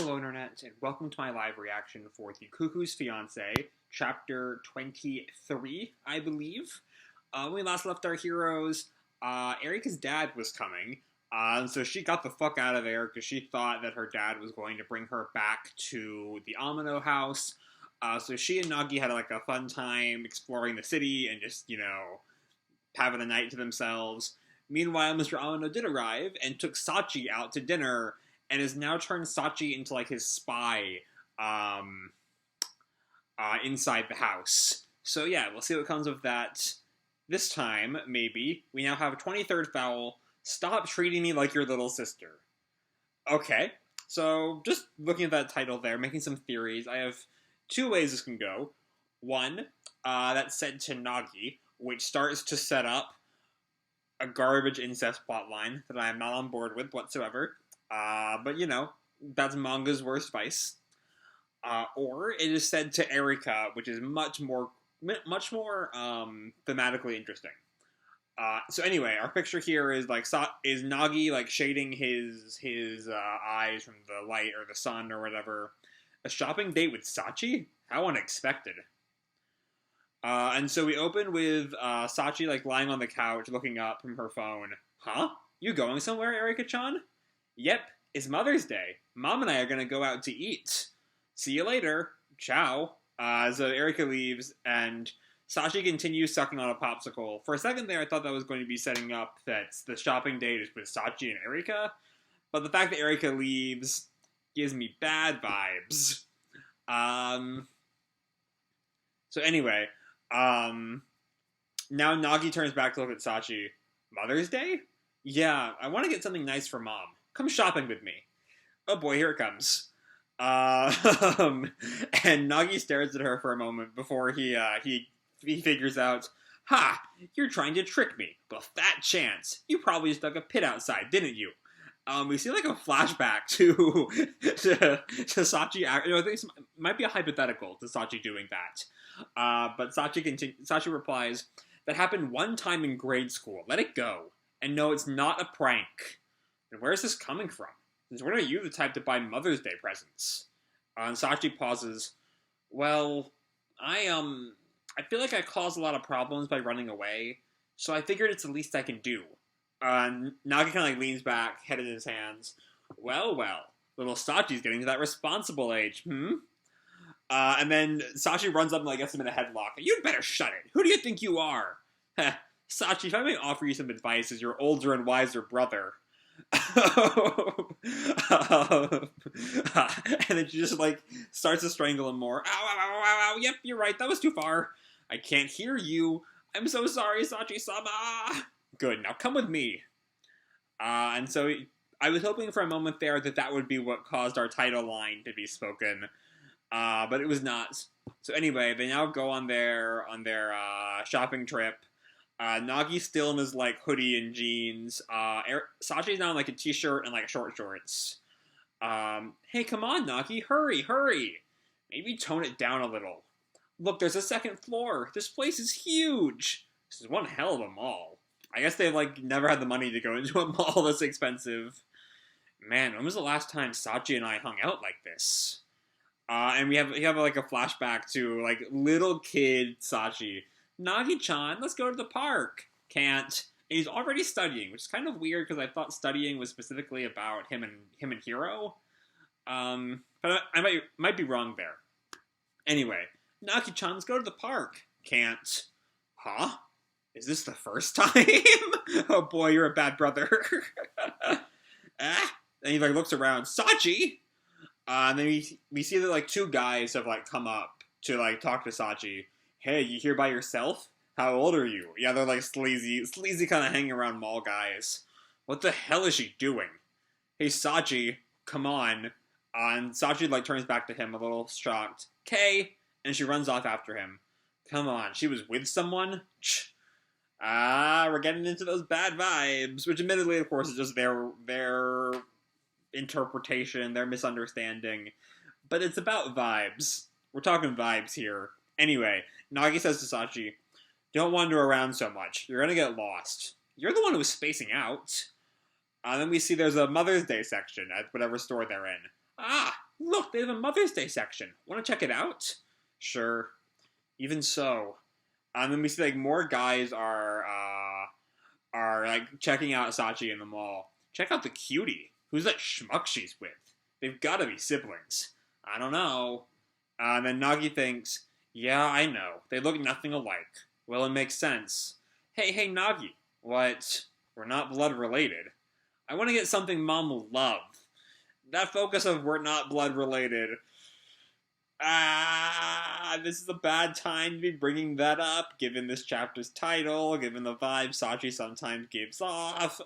Hello Internet, and welcome to my live reaction for the Cuckoo's Fiancee, chapter 23, I believe. When we last left our heroes, Erika's dad was coming, so she got the fuck out of there because she thought that her dad was going to bring her back to the Amano house. So she and Nagi had like a fun time exploring the city and just, having a night to themselves. Meanwhile, Mr. Amano did arrive and took Sachi out to dinner, and has now turned Sachi into, like, his spy, inside the house. So, yeah, we'll see what comes of that this time, maybe. We now have a 23rd foul. Stop treating me like your little sister. Okay, so just looking at that title there, making some theories, I have two ways this can go. One, that's said to Nagi, which starts to set up a garbage incest plotline that I am not on board with whatsoever. But that's manga's worst vice. Or it is said to Erika, which is much more thematically interesting. So anyway, our picture here is is Nagi like shading his eyes from the light or the sun or whatever. A shopping date with Sachi? How unexpected. And so we open with Sachi like lying on the couch looking up from her phone. Huh? You going somewhere, Erika-chan? Yep, it's Mother's Day. Mom and I are gonna go out to eat. See you later. Ciao. So Erika leaves, and Sachi continues sucking on a popsicle. For a second there, I thought that was going to be setting up that the shopping date is with Sachi and Erika, but the fact that Erika leaves gives me bad vibes. So anyway, now Nagi turns back to look at Sachi. Mother's Day? Yeah, I want to get something nice for Mom. Come shopping with me. Oh boy, here it comes. And Nagi stares at her for a moment before he figures out, ha! You're trying to trick me. Well, fat chance. You probably just dug a pit outside, didn't you? We see like a flashback to Sachi. I think this might be a hypothetical to Sachi doing that. But Sachi replies, that happened one time in grade school. Let it go. And no, it's not a prank. And where is this coming from? Since when are you the type to buy Mother's Day presents? And Sachi pauses. Well, I feel like I caused a lot of problems by running away, so I figured it's the least I can do. Nagi kind of like leans back, head in his hands. Well, little Sachi's getting to that responsible age, and then Sachi runs up and like gets him in a headlock. You'd better shut it. Who do you think you are? Sachi, if I may offer you some advice as your older and wiser brother. And then she just like starts to strangle him more. Ow, ow, ow, ow, ow. Yep, you're right. That was too far. I can't hear you. I'm so sorry, Sachi-sama. Good, now come with me. And so I was hoping for a moment there that would be what caused our title line to be spoken. But it was not. So anyway, they now go on their shopping trip. Nagi's still in his, like, hoodie and jeans. Sachi's now in, like, a t-shirt and, like, short shorts. Hey, come on, Nagi, hurry! Maybe tone it down a little. Look, there's a second floor. This place is huge. This is one hell of a mall. I guess they've, like, never had the money to go into a mall this expensive. Man, when was the last time Sachi and I hung out like this? And we have like, a flashback to, like, little kid Sachi. Nagi-chan, let's go to the park. Can't. And he's already studying, which is kind of weird because I thought studying was specifically about him and Hiro. But I might be wrong there. Anyway, Nagi-chan, let's go to the park. Can't. Huh? Is this the first time? Oh boy, you're a bad brother. And he like looks around. Sachi! And then we see that like two guys have like come up to like talk to Sachi. Hey, you here by yourself? How old are you? Yeah, they're like sleazy kind of hanging around mall guys. What the hell is she doing? Hey, Sachi, come on. And Sachi like turns back to him a little shocked. Kay! And she runs off after him. Come on, she was with someone? We're getting into those bad vibes. Which admittedly, of course, is just their interpretation, their misunderstanding. But it's about vibes. We're talking vibes here. Anyway, Nagi says to Sachi, don't wander around so much. You're gonna get lost. You're the one who was spacing out. Then we see there's a Mother's Day section at whatever store they're in. Ah, Look, they have a Mother's Day section. Want to check it out? Sure. Even so. And then we see like more guys are like checking out Sachi in the mall. Check out the cutie. Who's that schmuck she's with? They've got to be siblings. I don't know. And then Nagi thinks, yeah, I know. They look nothing alike. Well, it makes sense. Hey, Nagi. What? We're not blood related. I want to get something Mom will love. That focus of we're not blood related. This is a bad time to be bringing that up, given this chapter's title, given the vibe Sachi sometimes gives off.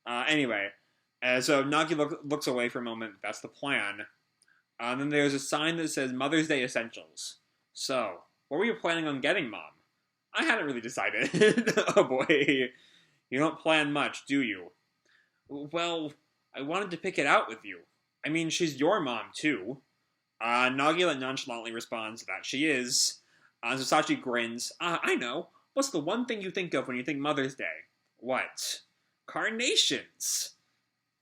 Anyway, so Nagi looks away for a moment. That's the plan. And then there's a sign that says Mother's Day Essentials. So, what were you planning on getting, Mom? I hadn't really decided. Oh boy. You don't plan much, do you? Well, I wanted to pick it out with you. I mean, she's your mom, too. Nagi nonchalantly responds that she is. So Sachi grins. I know. What's the one thing you think of when you think Mother's Day? What? Carnations.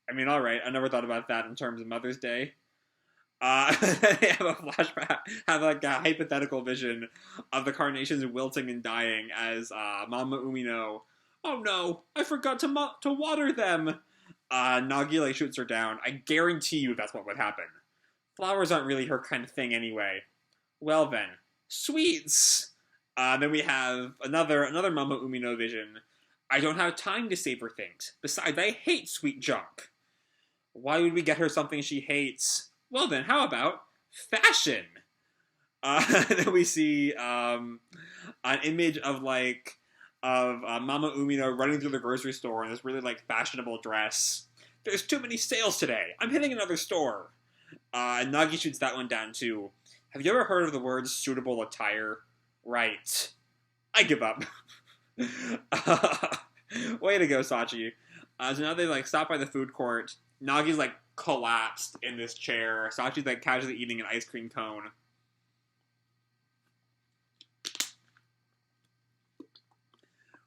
I mean, alright, I never thought about that in terms of Mother's Day. They have a flashback, have like a hypothetical vision of the carnations wilting and dying as Mama Umino. Oh no, I forgot to water them. Nagi like shoots her down. I guarantee you that's what would happen. Flowers aren't really her kind of thing anyway. Well then, sweets. Then we have another Mama Umino vision. I don't have time to savor things. Besides, I hate sweet junk. Why would we get her something she hates? Well then, how about fashion? Then we see an image of Mama Umino running through the grocery store in this really like fashionable dress. There's too many sales today. I'm hitting another store. And Nagi shoots that one down too. Have you ever heard of the word suitable attire? Right. I give up. Way to go, Sachi. So now they like stop by the food court. Nagi's like collapsed in this chair. Sachi's like casually eating an ice cream cone.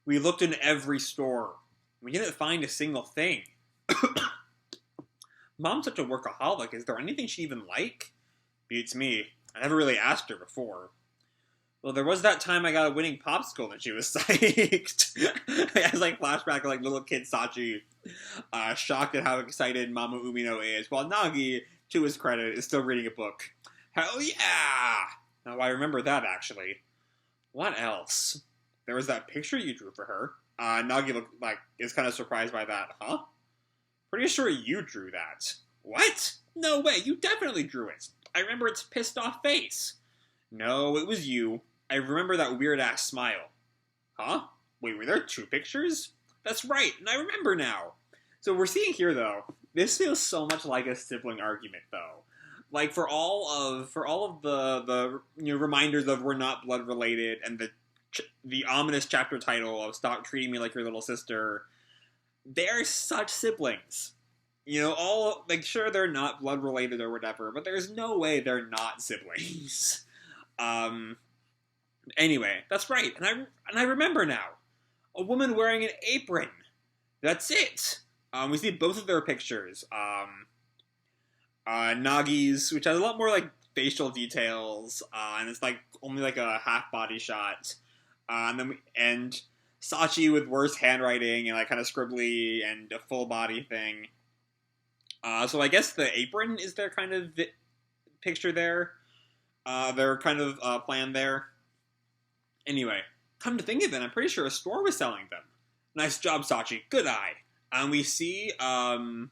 We looked in every store. We didn't find a single thing. Mom's such a workaholic. Is there anything she even like? Beats me. I never really asked her before. Well, there was that time I got a winning popsicle and she was psyched. As like flashback of like little kid Sachi, shocked at how excited Mama Umino is, while Nagi, to his credit, is still reading a book. Hell yeah! Now I remember that actually. What else? There was that picture you drew for her. Nagi is kind of surprised by that. Huh? Pretty sure you drew that. What? No way, you definitely drew it. I remember its pissed off face. No, it was you. I remember that weird-ass smile. Huh? Wait, were there two pictures? That's right, and I remember now. So we're seeing here, though, this feels so much like a sibling argument, though. Like, for all of the reminders of we're not blood-related, and the ominous chapter title of Stop Treating Me Like Your Little Sister, they're such siblings. Sure, they're not blood-related or whatever, but there's no way they're not siblings. Anyway, that's right, and I remember now. A woman wearing an apron. That's it. We see both of their pictures. Nagi's, which has a lot more like facial details, and it's like only like a half body shot. And Sachi with worse handwriting and like kind of scribbly and a full body thing. So I guess the apron is their kind of picture there. Their kind of plan there. Anyway, come to think of it, I'm pretty sure a store was selling them. Nice job, Sachi. Good eye. And we see Nagi,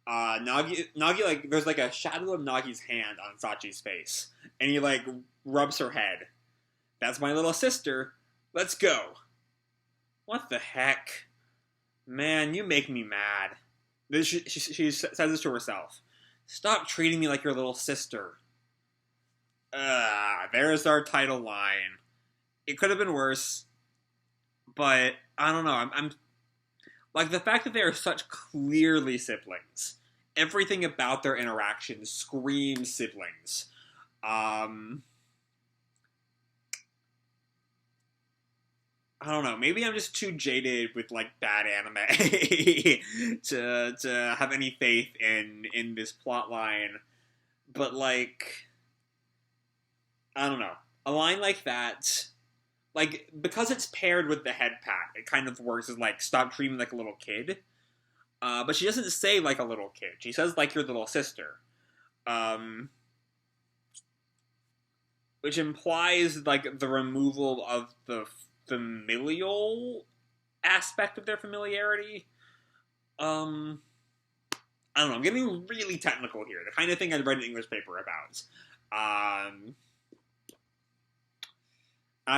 like, there's like a shadow of Nagi's hand on Sachi's face. And he like rubs her head. That's my little sister. Let's go. What the heck? Man, you make me mad. She says this to herself. Stop treating me like your little sister. There's our title line. It could have been worse, but I don't know. I'm like the fact that they are such clearly siblings. Everything about their interactions screams siblings. I don't know. Maybe I'm just too jaded with like bad anime to have any faith in this plot line. But like, I don't know. A line like that, like because it's paired with the head pat, it kind of works as like stop treating me like a little kid. But she doesn't say like a little kid. She says like your little sister. Um, which implies like the removal of the familial aspect of their familiarity. I don't know. I'm getting really technical here. The kind of thing I'd read an English paper about. I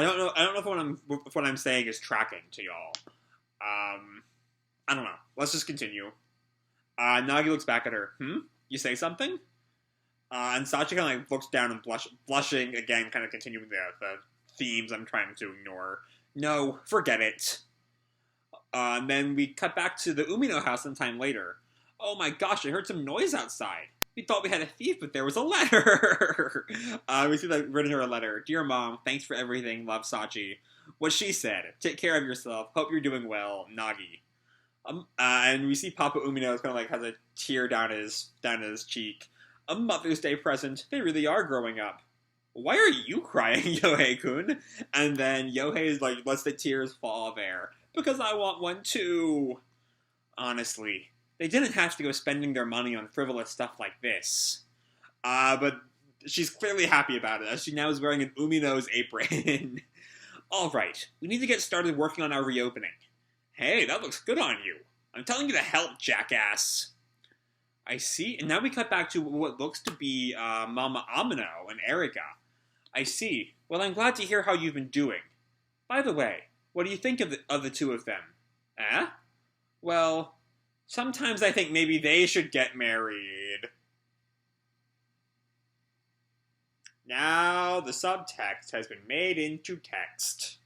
don't know. I don't know if what I'm saying is tracking to y'all. I don't know. Let's just continue. Nagi looks back at her. You say something? And Sachi kind of like looks down and blushing again, kind of continuing the themes I'm trying to ignore. No, forget it. And then we cut back to the Umino house some time later. Oh my gosh, I heard some noise outside. We thought we had a thief, but there was a letter. We see like written her a letter. Dear Mom, thanks for everything. Love, Sachi. What she said. Take care of yourself. Hope you're doing well. Nagi. And we see Papa Umino kind of like has a tear down his cheek. A Mother's Day present. They really are growing up. Why are you crying, Yohei-kun? And then Yohei like lets the tears fall there. Because I want one too. Honestly, they didn't have to go spending their money on frivolous stuff like this. But she's clearly happy about it, as she now is wearing an Umino's apron. Alright, we need to get started working on our reopening. Hey, that looks good on you. I'm telling you to help, jackass. I see. And now we cut back to what looks to be Mama Amino and Erika. I see. Well, I'm glad to hear how you've been doing. By the way, what do you think of the two of them? Eh? Well, sometimes I think maybe they should get married. Now the subtext has been made into text.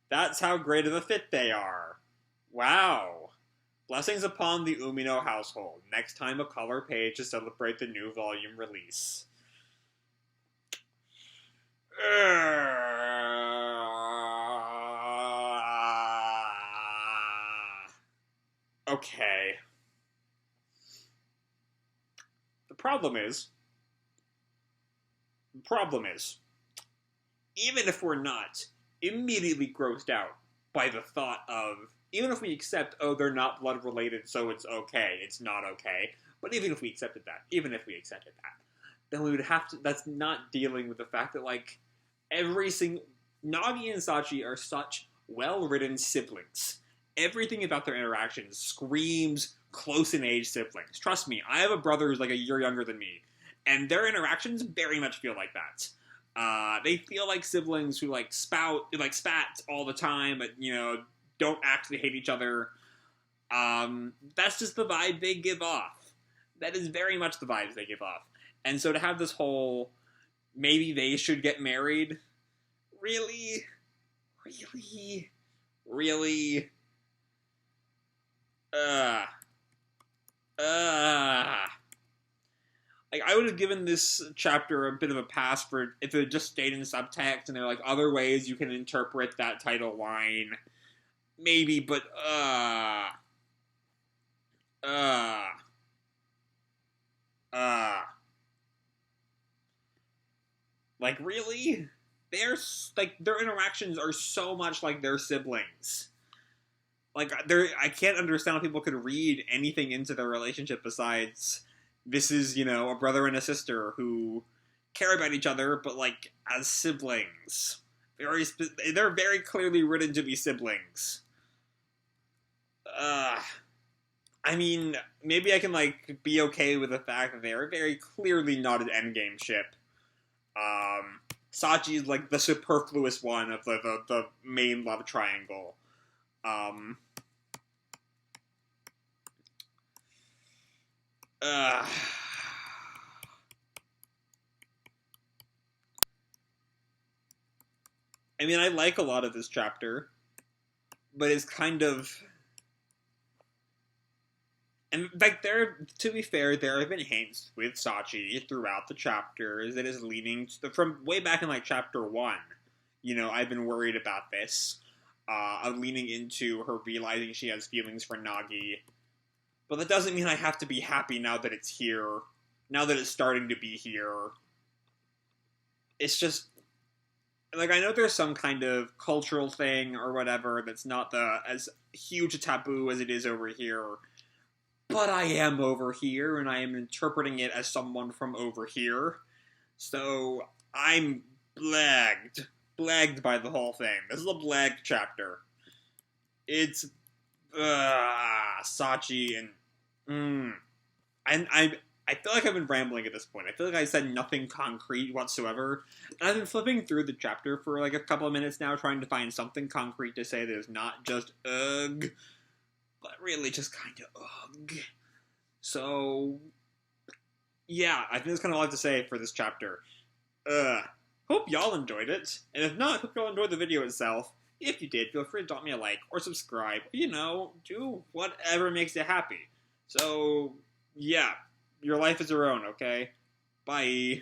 That's how great of a fit they are. Wow. Blessings upon the Umino household. Next time a color page to celebrate the new volume release. Okay. The problem is, even if we're not immediately grossed out by the thought of, even if we accept, oh, they're not blood related, so it's okay, it's not okay, but even if we accepted that, then we would have to, that's not dealing with the fact that, like, Nagi and Sachi are such well-written siblings. Everything about their interactions screams close-in-age siblings. Trust me, I have a brother who's like a year younger than me, and their interactions very much feel like that. They feel like siblings who spat all the time, but, don't actually hate each other. That's just the vibe they give off. That is very much the vibes they give off. And so to have this whole, maybe they should get married, really? Like, I would have given this chapter a bit of a pass for if it just stayed in subtext and there are, like, other ways you can interpret that title line. Maybe, but, like, really? Their interactions are so much like their siblings. Like, I can't understand how people could read anything into their relationship besides this is, a brother and a sister who care about each other, but, like, as siblings. They're very clearly written to be siblings. I mean, maybe I can, like, be okay with the fact that they are very clearly not an endgame ship. Sachi is, like, the superfluous one of the main love triangle. I mean, I like a lot of this chapter, but it's kind of... And, like, to be fair, there have been hints with Sachi throughout the chapters that is leading to from way back in, like, chapter 1. I've been worried about this. I'm leaning into her realizing she has feelings for Nagi. But that doesn't mean I have to be happy now that it's here. Now that it's starting to be here. It's just... Like, I know there's some kind of cultural thing or whatever that's not as huge a taboo as it is over here. But I am over here, and I am interpreting it as someone from over here. So, I'm blagged. Blagged by the whole thing. This is a blagged chapter. It's... Sachi and... And I feel like I've been rambling at this point. I feel like I said nothing concrete whatsoever. And I've been flipping through the chapter for like a couple of minutes now, trying to find something concrete to say that is not just ugh, but really just kind of ugh. So, yeah, I think that's kind of all I have to say for this chapter. Hope y'all enjoyed it. And if not, hope y'all enjoyed the video itself. If you did, feel free to drop me a like or subscribe. Do whatever makes you happy. So, yeah. Your life is your own, okay? Bye.